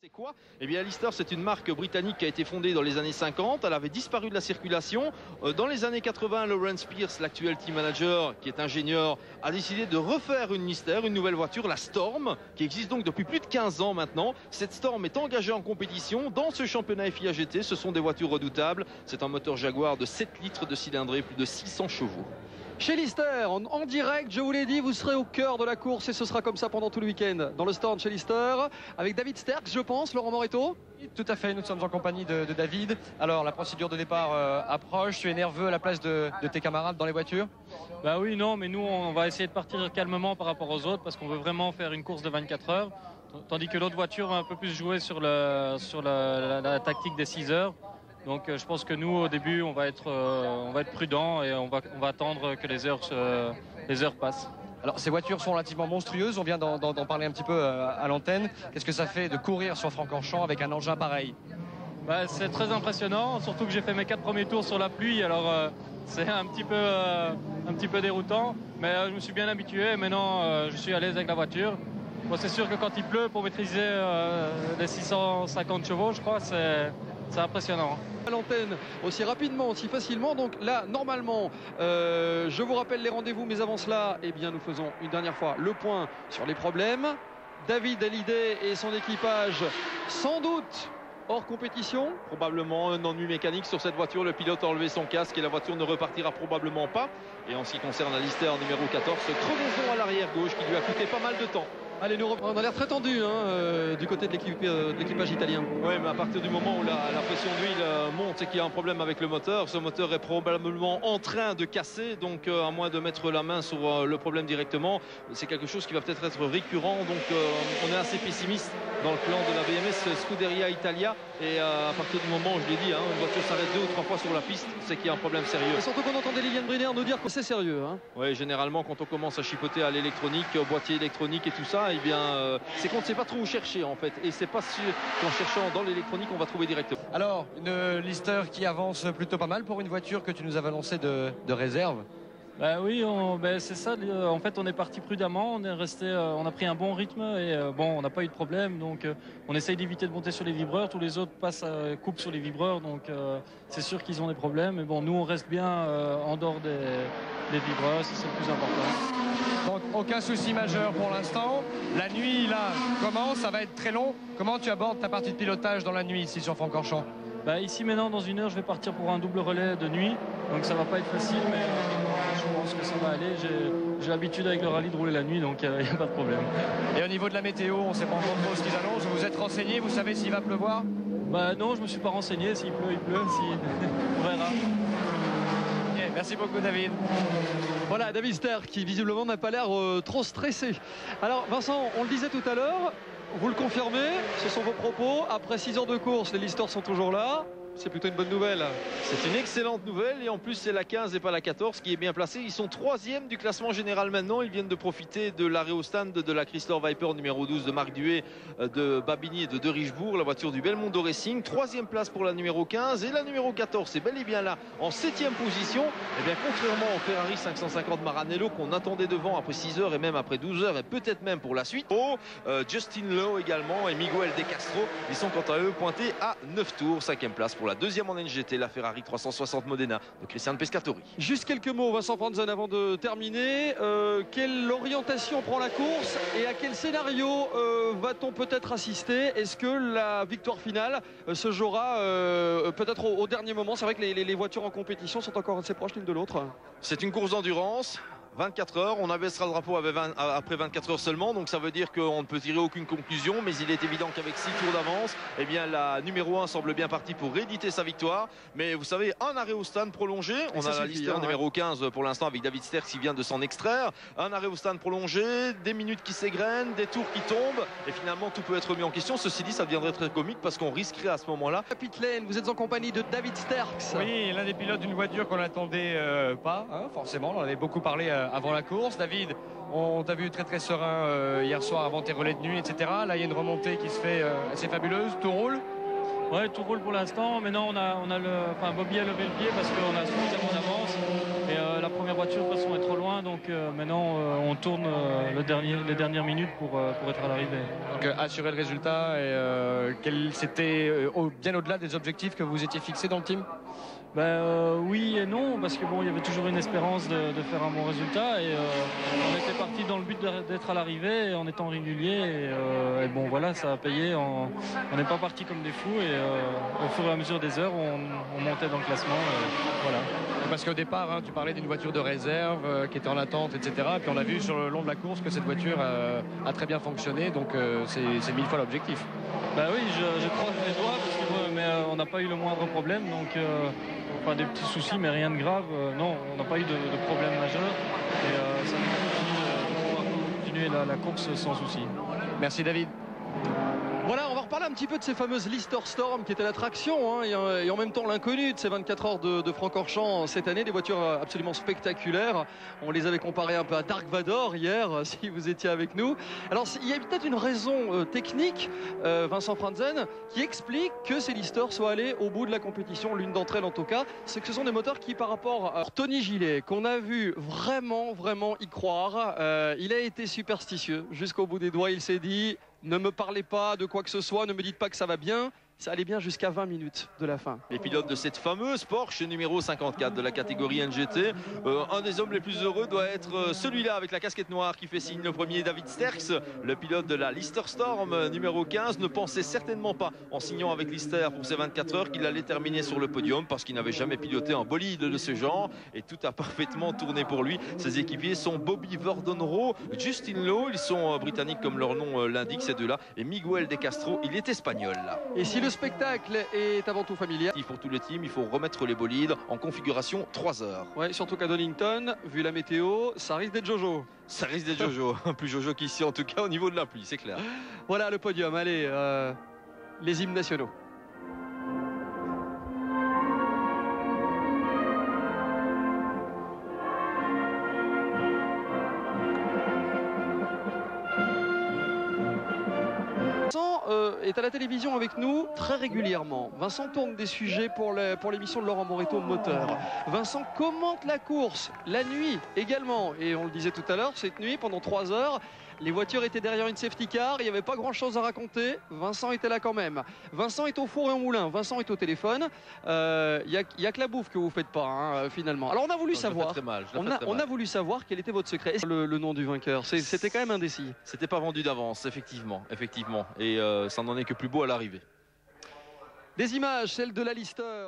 C'est quoi? Eh bien, Lister, c'est une marque britannique qui a été fondée dans les années 50. Elle avait disparu de la circulation. Dans les années 80, Lawrence Pierce, l'actuel team manager, qui est ingénieur, a décidé de refaire une Lister, une nouvelle voiture, la Storm, qui existe donc depuis plus de 15 ans maintenant. Cette Storm est engagée en compétition dans ce championnat FIA GT. Ce sont des voitures redoutables. C'est un moteur Jaguar de 7 litres de cylindrée, plus de 600 chevaux. Chez Lister, en direct, je vous l'ai dit, vous serez au cœur de la course et ce sera comme ça pendant tout le week-end dans le stand chez Lister avec David Sterckx, je pense, Laurent Moretto. Tout à fait, nous sommes en compagnie de David. Alors la procédure de départ approche, tu es nerveux à la place de tes camarades dans les voitures? Bah oui, non, mais nous on va essayer de partir calmement par rapport aux autres parce qu'on veut vraiment faire une course de 24 heures. Tandis que l'autre voiture va un peu plus jouer sur la tactique des 6 heures. Donc je pense que nous au début on va être prudent et on va attendre que les heures passent. Alors ces voitures sont relativement monstrueuses, on vient d'en parler un petit peu à l'antenne. Qu'est-ce que ça fait de courir sur Francorchamps avec un engin pareil? Bah, c'est très impressionnant, surtout que j'ai fait mes 4 premiers tours sur la pluie, alors c'est un petit peu déroutant, mais je me suis bien habitué et maintenant je suis à l'aise avec la voiture. Bon, c'est sûr que quand il pleut, pour maîtriser les 650 chevaux, je crois, c'est impressionnant. À l'antenne aussi rapidement, aussi facilement. Donc là, normalement, je vous rappelle les rendez-vous, mais avant cela, eh bien, nous faisons une dernière fois le point sur les problèmes. David Hallyday et son équipage, sans doute hors compétition. Probablement un ennui mécanique sur cette voiture. Le pilote a enlevé son casque et la voiture ne repartira probablement pas. Et en ce qui concerne la Lister numéro 14, crevaison à l'arrière gauche qui lui a coûté pas mal de temps. Allez, nous on a l'air très tendu du côté de l'équipage italien. Oui, mais à partir du moment où la pression d'huile monte et qu'il y a un problème avec le moteur, ce moteur est probablement en train de casser. Donc, à moins de mettre la main sur le problème directement, c'est quelque chose qui va peut-être être récurrent. Donc, on est assez pessimiste dans le plan de la BMS Scuderia Italia. Et à partir du moment où je l'ai dit, une voiture s'arrête 2 ou 3 fois sur la piste, c'est qu'il y a un problème sérieux. Et surtout qu'on entendait Liliane Briner nous dire que c'est sérieux. Oui, généralement, quand on commence à chipoter à l'électronique, au boîtier électronique et tout ça, eh bien, c'est qu'on ne sait pas trop où chercher en fait. Et c'est pas sûr qu'en cherchant dans l'électronique, on va trouver directement. Alors, une Lister qui avance plutôt pas mal pour une voiture que tu nous avais annoncée de réserve. Bah oui, c'est ça. En fait, on est parti prudemment. On a pris un bon rythme et on n'a pas eu de problème. Donc, on essaye d'éviter de monter sur les vibreurs. Tous les autres coupent sur les vibreurs. Donc, c'est sûr qu'ils ont des problèmes. Mais bon, nous, on reste bien en dehors des vibreurs. C'est le plus important. Donc, aucun souci majeur pour l'instant. La nuit, là, commence. Ça va être très long. Comment tu abordes ta partie de pilotage dans la nuit ici sur Francorchamps? Bah, ici, maintenant, dans 1 heure, je vais partir pour un double relais de nuit. Donc, ça va pas être facile, mais je pense que ça va aller. J'ai l'habitude avec le rallye de rouler la nuit, donc il n'y a pas de problème. Et au niveau de la météo, on ne sait pas encore trop ce qu'ils annoncent. Vous êtes renseigné, vous savez s'il va pleuvoir? Bah non, je me suis pas renseigné. S'il pleut, il pleut. On verra. Okay, merci beaucoup, David. Voilà, David Sterckx qui visiblement n'a pas l'air trop stressé. Alors Vincent, on le disait tout à l'heure, vous le confirmez, ce sont vos propos. Après 6 heures de course, les listers sont toujours là. C'est plutôt une bonne nouvelle. C'est une excellente nouvelle et en plus c'est la 15 et pas la 14 qui est bien placée. Ils sont 3e du classement général maintenant. Ils viennent de profiter de l'arrêt au stand de la Chrysler Viper numéro 12 de Marc Duet, de Babigny et de Richebourg, la voiture du Belmondo Racing. 3e place pour la numéro 15 et la numéro 14 c'est bel et bien là en 7e position. Et bien contrairement au Ferrari 550 Maranello qu'on attendait devant après 6 heures et même après 12 heures et peut-être même pour la suite. Justin Lowe également et Miguel De Castro, ils sont quant à eux pointés à 9 tours. 5e place pour la 2e en NGT, la Ferrari 360 Modena de Christian Pescatori. Juste quelques mots, Vincent Franzen, avant de terminer. Quelle orientation prend la course et à quel scénario va-t-on peut-être assister? Est-ce que la victoire finale se jouera peut-être au dernier moment? C'est vrai que les voitures en compétition sont encore assez proches l'une de l'autre. C'est une course d'endurance. 24 heures, on abaissera le drapeau après 24 heures seulement, donc ça veut dire qu'on ne peut tirer aucune conclusion, mais il est évident qu'avec 6 tours d'avance, eh bien la numéro 1 semble bien partie pour rééditer sa victoire. Mais vous savez, un arrêt au stand prolongé, on a la Lister numéro 15 pour l'instant avec David Sterckx qui vient de s'en extraire, un arrêt au stand prolongé, des minutes qui s'égrènent, des tours qui tombent, et finalement tout peut être remis en question. Ceci dit, ça deviendrait très comique parce qu'on risquerait à ce moment-là. Pit Lane, vous êtes en compagnie de David Sterckx. Oui, l'un des pilotes d'une voiture qu'on n'attendait pas, forcément, on en avait beaucoup parlé avant la course. David, on t'a vu très très serein hier soir avant tes relais de nuit, etc. Là, il y a une remontée qui se fait assez fabuleuse. Tout roule? Ouais, tout roule pour l'instant. Maintenant, Bobby a levé le pied parce qu'on a suffisamment d'avance. Et la première voiture, de toute façon, est trop loin. Donc maintenant, on tourne les dernières minutes pour être à l'arrivée. Donc assurer le résultat et C'était bien au-delà des objectifs que vous étiez fixés dans le team? Oui et non, parce que bon, il y avait toujours une espérance de faire un bon résultat et on était parti dans le but d'être à l'arrivée en étant régulier et bon voilà, ça a payé. On n'est pas parti comme des fous et au fur et à mesure des heures, on montait dans le classement. Voilà. Parce qu'au départ, hein, tu parlais d'une voiture de réserve qui était en attente, etc. Et puis on a vu sur le long de la course que cette voiture a très bien fonctionné, donc c'est 1000 fois l'objectif. Oui, je croise les doigts, mais on n'a pas eu le moindre problème, donc enfin des petits soucis, mais rien de grave. Non, on n'a pas eu de problème majeur et ça nous permet de pouvoir continuer la course sans souci. Merci David. Voilà, on va reparler un petit peu de ces fameuses Lister Storm qui étaient l'attraction hein, et en même temps l'inconnu de ces 24 heures de Francorchamps cette année, des voitures absolument spectaculaires. On les avait comparées un peu à Dark Vador hier, si vous étiez avec nous. Alors il y a peut-être une raison technique, Vincent Franzen, qui explique que ces Lister soient allés au bout de la compétition. L'une d'entre elles en tout cas, c'est que ce sont des moteurs qui par rapport à Tony Gillet, qu'on a vu vraiment y croire, il a été superstitieux jusqu'au bout des doigts. Il s'est dit: ne me parlez pas de quoi que ce soit, ne me dites pas que ça va bien. Ça allait bien jusqu'à 20 minutes de la fin. Les pilotes de cette fameuse Porsche numéro 54 de la catégorie NGT. Un des hommes les plus heureux doit être celui-là avec la casquette noire qui fait signe le premier, David Sterckx. Le pilote de la Lister Storm numéro 15 ne pensait certainement pas en signant avec Lister pour ces 24 heures qu'il allait terminer sur le podium parce qu'il n'avait jamais piloté un bolide de ce genre et tout a parfaitement tourné pour lui. Ses équipiers sont Bobby Verdonro, Justin Lowe, ils sont britanniques comme leur nom l'indique ces deux-là, et Miguel De Castro, il est espagnol. Et si le spectacle est avant tout familial, pour tout le team, il faut remettre les bolides en configuration 3 heures. Ouais, surtout qu'à Donington, vu la météo, ça risque d'être Jojo. Ça risque d'être Jojo, plus Jojo qu'ici en tout cas au niveau de la pluie, c'est clair. Voilà le podium, allez, les hymnes nationaux. Vincent est à la télévision avec nous très régulièrement. Vincent tourne des sujets pour l'émission de Laurent Moretto Moteur. Vincent commente la course la nuit également. Et on le disait tout à l'heure, cette nuit, pendant 3 heures, les voitures étaient derrière une safety car, il n'y avait pas grand chose à raconter. Vincent était là quand même. Vincent est au four et au moulin, Vincent est au téléphone. Il n'y a que la bouffe que vous ne faites pas hein, finalement. Alors on a voulu savoir. On a voulu savoir quel était votre secret. Le nom du vainqueur, c'était quand même indécis. C'était pas vendu d'avance, effectivement. Et ça n'en est que plus beau à l'arrivée. Des images, celles de la Lister.